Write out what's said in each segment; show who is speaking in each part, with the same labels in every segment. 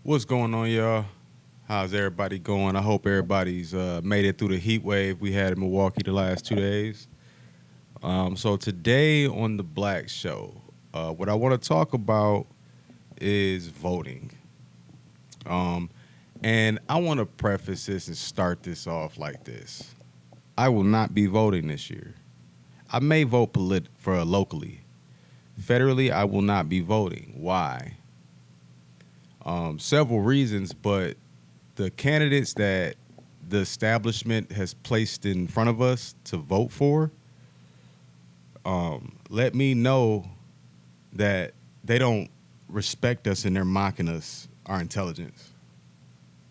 Speaker 1: What's going on, y'all? How's everybody going? I hope everybody's made it through the heat wave we had in Milwaukee the last 2 days. So today on the Black Show, what I want to talk about is voting. Um, and I want to preface this and start this off like this. I will not be voting this year. I may vote for locally. Federally, I will not be voting. Why? Several reasons, but the candidates that the establishment has placed in front of us to vote for, let me know that they don't respect us and they're mocking us, our intelligence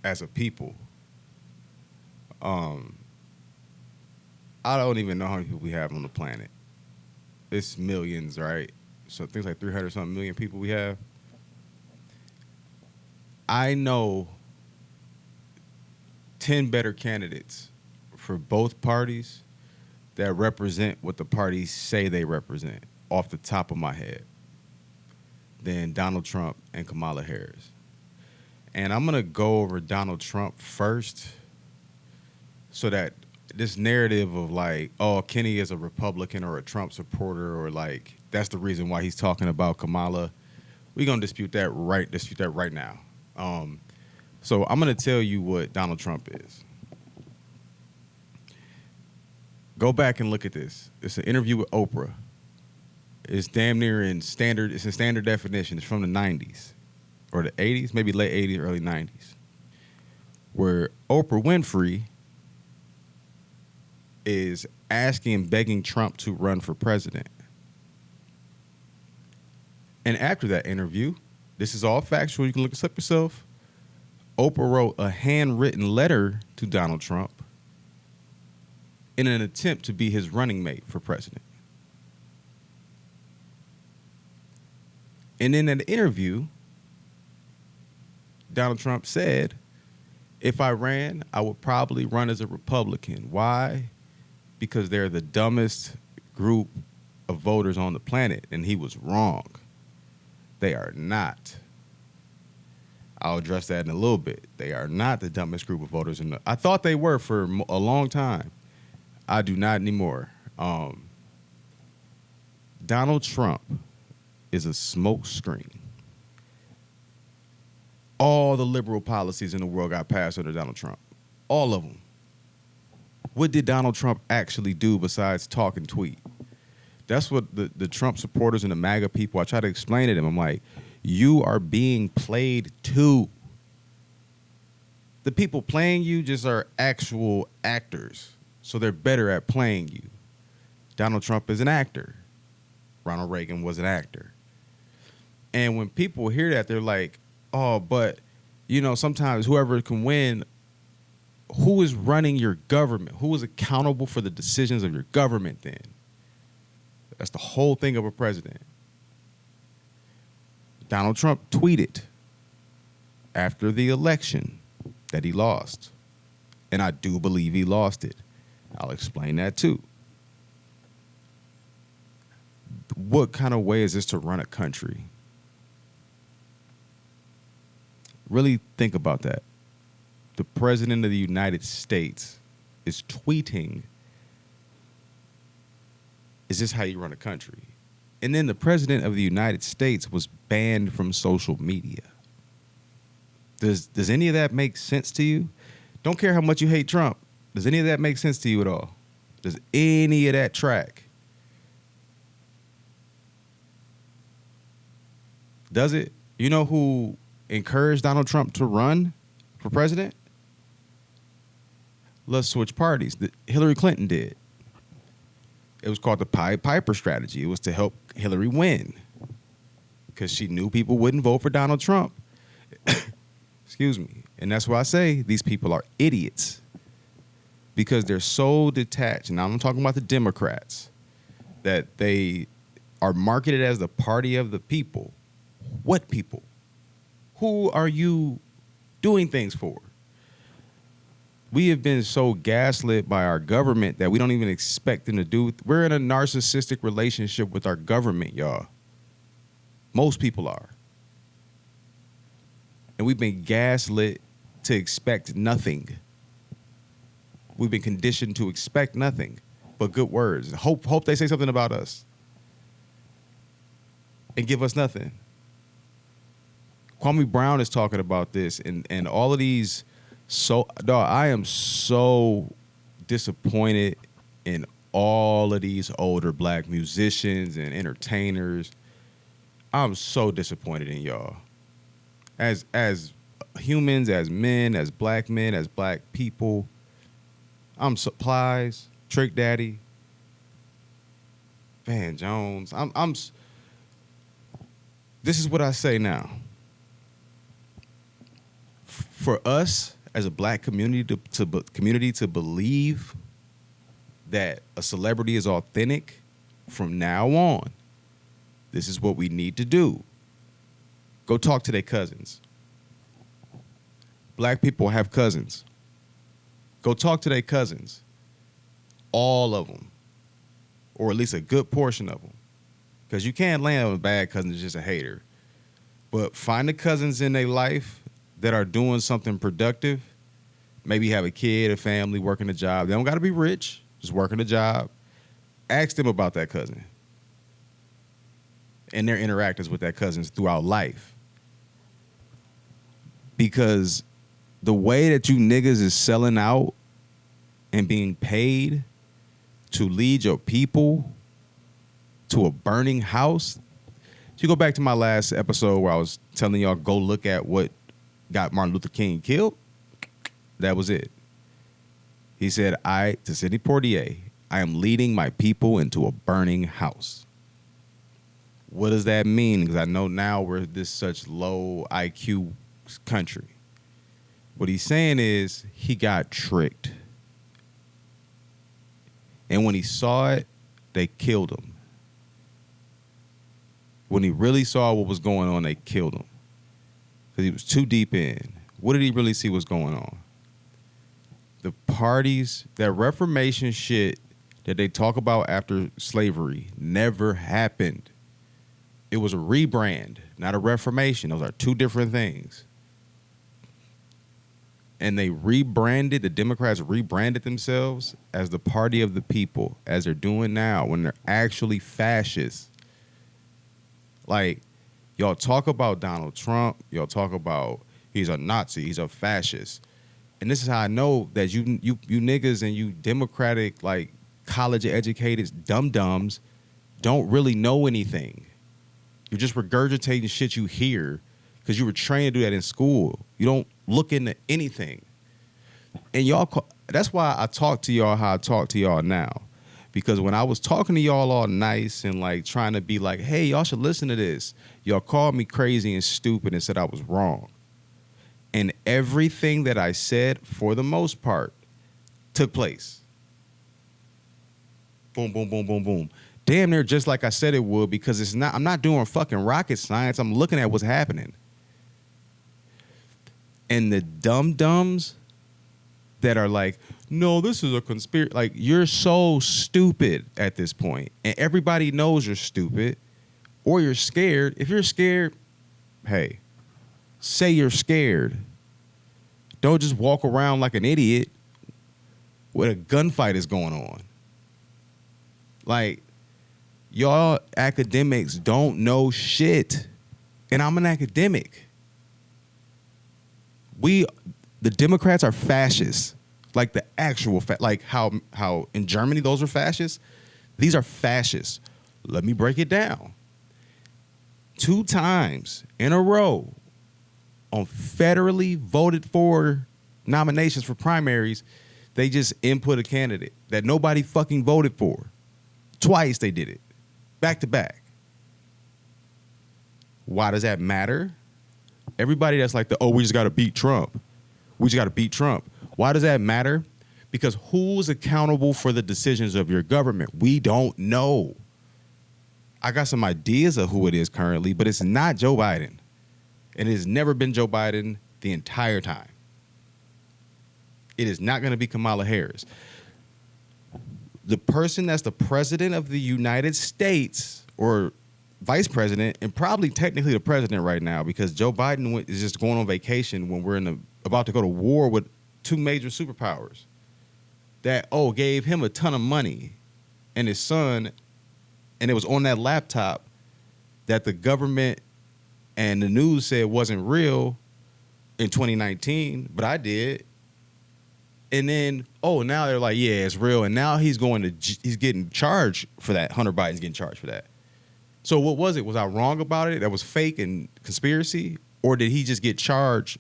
Speaker 1: as a people. I don't even know how many people we have on the planet. It's millions, right? So things like 300 something million people we have. I know 10 better candidates for both parties that represent what the parties say they represent off the top of my head than Donald Trump and Kamala Harris. And I'm going to go over Donald Trump first so that this narrative of like, oh, Kenny is a Republican or a Trump supporter or like that's the reason why he's talking about Kamala. We're going to dispute that right now. So I'm going to tell you what Donald Trump is. Go back and look at this. It's an interview with Oprah. It's damn near in standard. It's in standard definition. It's from the 90s or the 80s, maybe late 80s, early 90s, where Oprah Winfrey is asking and begging Trump to run for president. And after that interview, this is all factual. You can look this up yourself. Oprah wrote a handwritten letter to Donald Trump in an attempt to be his running mate for president. And in that interview, Donald Trump said, if I ran, I would probably run as a Republican. Why? Because they're the dumbest group of voters on the planet. And he was wrong. They are not. I'll address that in a little bit. They are not the dumbest group of voters. I thought they were for a long time. I do not anymore. Donald Trump is a smokescreen. All the liberal policies in the world got passed under Donald Trump. All of them. What did Donald Trump actually do besides talk and tweet? That's what the Trump supporters and the MAGA people, I try to explain to them. I'm like, you are being played to. The people playing you just are actual actors. So they're better at playing you. Donald Trump is an actor. Ronald Reagan was an actor. And when people hear that, they're like, oh, but, you know, sometimes whoever can win, who is running your government? Who is accountable for the decisions of your government then? That's the whole thing of a president. Donald Trump tweeted after the election that he lost. And I do believe he lost it. I'll explain that too. What kind of way is this to run a country? Really think about that. The president of the United States is tweeting, is this how you run a country? And then the president of the United States was banned from social media. Does any of that make sense to you? Don't care how much you hate Trump. Does any of that make sense to you at all? Does any of that track? Does it? You know who encouraged Donald Trump to run for president? Let's switch parties. Hillary Clinton did. It was called the Pied Piper strategy. It was to help Hillary win because she knew people wouldn't vote for Donald Trump. Excuse me. And that's why I say these people are idiots because they're so detached. And I'm talking about the Democrats, that they are marketed as the party of the people. What people? Who are you doing things for? We have been so gaslit by our government that we don't even expect them to do. We're in a narcissistic relationship with our government, y'all. Most people are. And we've been gaslit to expect nothing. We've been conditioned to expect nothing but good words. Hope they say something about us and give us nothing. Kwame Brown is talking about this, and all of these. So, dog, I am so disappointed in all of these older black musicians and entertainers. I'm so disappointed in y'all. As humans, as men, as black people. I'm Supplies, Trick Daddy, Van Jones. This is what I say now. For us as a black community to believe that a celebrity is authentic from now on, this is what we need to do. Go talk to their cousins. Black people have cousins. Go talk to their cousins. All of them. Or at least a good portion of them. Because you can't land on a bad cousin that's just a hater. But find the cousins in their life that are doing something productive. Maybe have a kid, a family, working a job. They don't got to be rich. Just working a job. Ask them about that cousin. And their interactions with that cousins throughout life. Because the way that you niggas is selling out and being paid to lead your people to a burning house. If you go back to my last episode where I was telling y'all go look at what got Martin Luther King killed, that was it. He said, to Sidney Poitier, I am leading my people into a burning house. What does that mean? Because I know now we're this such low IQ country. What he's saying is he got tricked. And when he saw it, they killed him. When he really saw what was going on, they killed him. Because he was too deep in. What did he really see was going on? The parties, that Reformation shit that they talk about after slavery never happened. It was a rebrand, not a reformation. Those are two different things. And they rebranded, the Democrats rebranded themselves as the party of the people, as they're doing now when they're actually fascists. Like, y'all talk about Donald Trump, y'all talk about he's a Nazi, he's a fascist. And this is how I know that you niggas and you Democratic, like, college-educated dum-dums don't really know anything. You're just regurgitating shit you hear because you were trained to do that in school. You don't look into anything. And y'all, that's why I talk to y'all how I talk to y'all now. Because when I was talking to y'all all nice and like trying to be like, hey, y'all should listen to this, y'all called me crazy and stupid and said I was wrong. And everything that I said, for the most part, took place. Boom, boom, boom, boom, boom. Damn near just like I said it would, because I'm not doing fucking rocket science. I'm looking at what's happening. And the dum-dums that are like, no, this is a conspiracy. Like, you're so stupid at this point. And everybody knows you're stupid or you're scared. If you're scared, hey, say you're scared. Don't just walk around like an idiot when a gunfight is going on. Like, y'all academics don't know shit. And I'm an academic. The Democrats are fascists. Like the actual, like how in Germany those are fascists. These are fascists. Let me break it down. 2 times in a row on federally voted for nominations for primaries, they just input a candidate that nobody fucking voted for. Twice they did it. Back to back. Why does that matter? Everybody that's like, we just got to beat Trump. We just got to beat Trump. Why does that matter? Because who's accountable for the decisions of your government? We don't know. I got some ideas of who it is currently, but it's not Joe Biden. And it has never been Joe Biden the entire time. It is not going to be Kamala Harris. The person that's the president of the United States, or vice president and probably technically the president right now because Joe Biden is just going on vacation when we're about to go to war with two major superpowers that, gave him a ton of money and his son, and it was on that laptop that the government and the news said wasn't real in 2019, but I did. And then, now they're like, yeah, it's real. And now he's getting charged for that. Hunter Biden's getting charged for that. So what was it? Was I wrong about it? That was fake and conspiracy? Or did he just get charged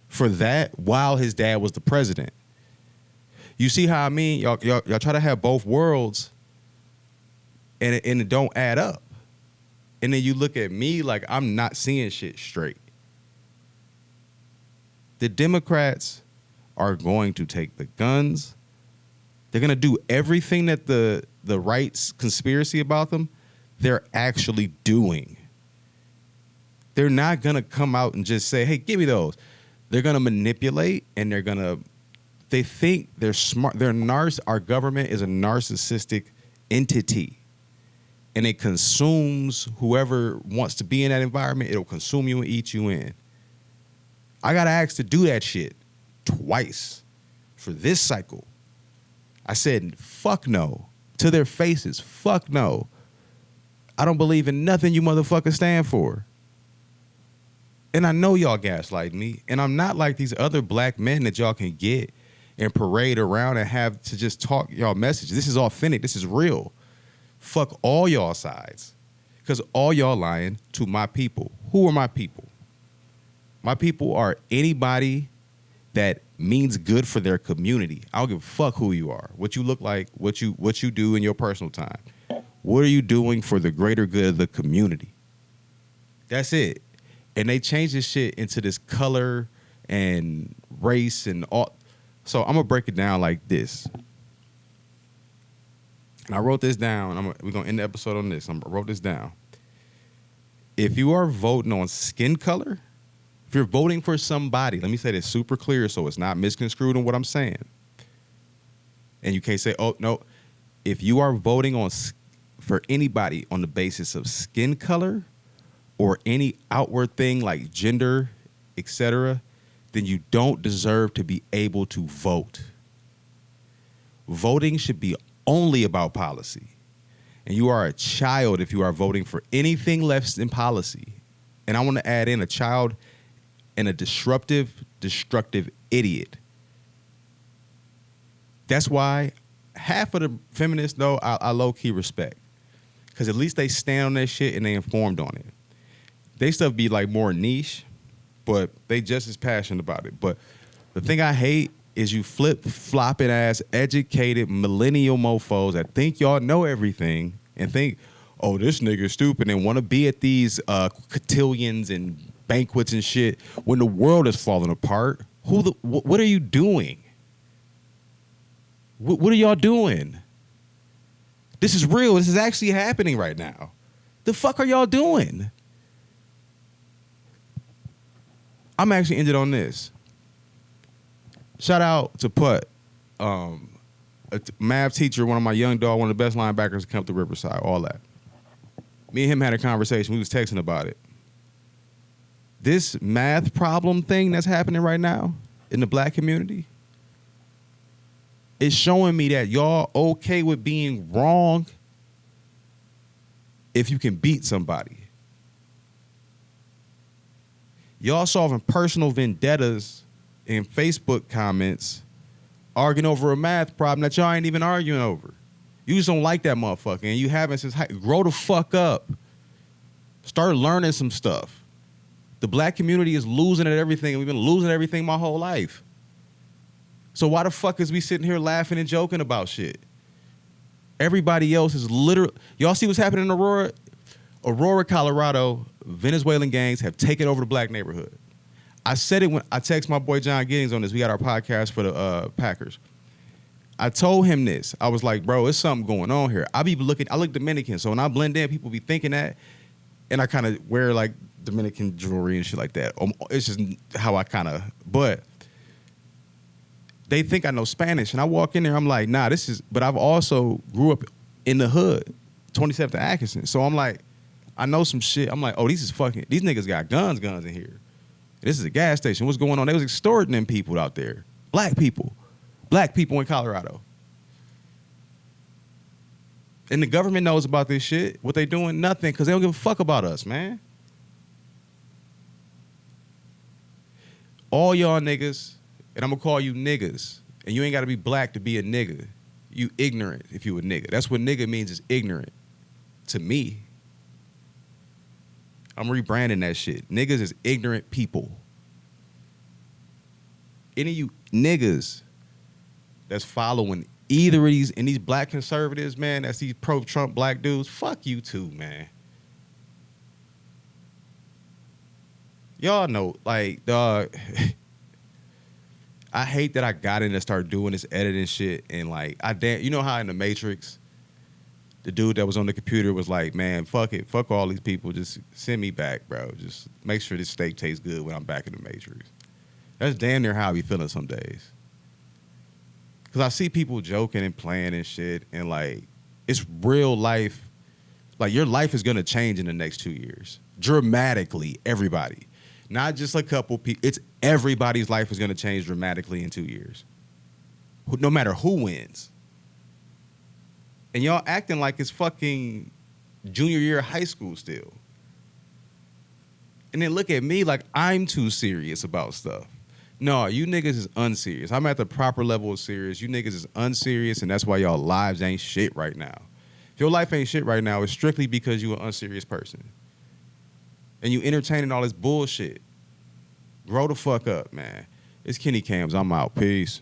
Speaker 1: for that while his dad was the president? You see how I mean? Y'all try to have both worlds and it don't add up. And then you look at me like I'm not seeing shit straight. The Democrats are going to take the guns. They're going to do everything that the right's conspiracy about them, they're actually doing. They're not going to come out and just say, hey, give me those. They're going to manipulate and they think they're smart. Our government is a narcissistic entity. And it consumes whoever wants to be in that environment. It'll consume you and eat you in. I got asked to do that shit twice for this cycle. I said, fuck no. To their faces, fuck no. I don't believe in nothing you motherfuckers stand for. And I know y'all gaslight me. And I'm not like these other black men that y'all can get and parade around and have to just talk y'all message. This is authentic. This is real. Fuck all y'all sides. Because all y'all lying to my people. Who are my people? My people are anybody that means good for their community. I don't give a fuck who you are, what you look like, what you do in your personal time. What are you doing for the greater good of the community? That's it. And they changed this shit into this color and race and all. So I'm going to break it down like this. And I wrote this down. We're going to end the episode on this. I wrote this down. If you are voting on skin color, if you're voting for somebody, let me say this super clear so it's not misconstrued on what I'm saying. And you can't say, oh, no. If you are voting for anybody on the basis of skin color or any outward thing like gender, etc., then you don't deserve to be able to vote. Voting should be only about policy. And you are a child if you are voting for anything less than policy. And I want to add in a child and a destructive idiot. That's why half of the feminists, though, I low-key respect. Because at least they stand on that shit and they informed on it. They stuff be like more niche, but they just as passionate about it. But the thing I hate is you flip-flopping ass educated millennial mofos that think y'all know everything and think, oh, this nigga's stupid and want to be at these cotillions and banquets and shit when the world is falling apart. What are you doing? What are y'all doing? This is real. This is actually happening right now. The fuck are y'all doing? I'm actually ended on this. Shout out to Putt, a math teacher, one of my young dog, one of the best linebackers to come to Riverside, all that. Me and him had a conversation. We was texting about it. This math problem thing that's happening right now in the black community is showing me that y'all okay with being wrong if you can beat somebody. Y'all solving personal vendettas in Facebook comments, arguing over a math problem that y'all ain't even arguing over. You just don't like that motherfucker, and you haven't since grow the fuck up. Start learning some stuff. The black community is losing at everything, and we've been losing everything my whole life. So why the fuck is we sitting here laughing and joking about shit? Everybody else is literally... Y'all see what's happening in Aurora? Aurora, Colorado, Venezuelan gangs have taken over the black neighborhood. I said it when I text my boy John Giddings on this. We got our podcast for the Packers. I told him this. I was like, bro, it's something going on here. I look Dominican, so when I blend in, people be thinking that, and I kind of wear like Dominican jewelry and shit like that. It's just how I kind of, but they think I know Spanish, and I walk in there, I'm like, nah, but I've also grew up in the hood, 27th and Atkinson, so I'm like, I know some shit. I'm like, oh, these niggas got guns in here. This is a gas station. What's going on? They was extorting them people out there. Black people in Colorado. And the government knows about this shit. What they doing? Nothing, because they don't give a fuck about us, man. All y'all niggas, and I'm going to call you niggas, and you ain't got to be black to be a nigga. You ignorant if you a nigga. That's what nigga means, is ignorant. To me. I'm rebranding that shit. Niggas is ignorant people. Any of you niggas that's following either of these black conservatives, man, that's these pro-Trump black dudes, fuck you too, man. Y'all know, like, dog, I hate that I got in and started doing this editing shit, and like, you know how in the Matrix, the dude that was on the computer was like, man, fuck it, fuck all these people, just send me back, bro. Just make sure this steak tastes good when I'm back in the Matrix. That's damn near how I be feeling some days. Because I see people joking and playing and shit, and like, it's real life. Like, your life is going to change in the next 2 years. Dramatically, everybody. Not just a couple people. It's everybody's life is going to change dramatically in 2 years. No matter who wins. And y'all acting like it's fucking junior year of high school still. And then look at me like I'm too serious about stuff. No, you niggas is unserious. I'm at the proper level of serious. You niggas is unserious, and that's why y'all lives ain't shit right now. If your life ain't shit right now, it's strictly because you an unserious person. And you entertaining all this bullshit. Grow the fuck up, man. It's Kenny Cams. I'm out. Peace.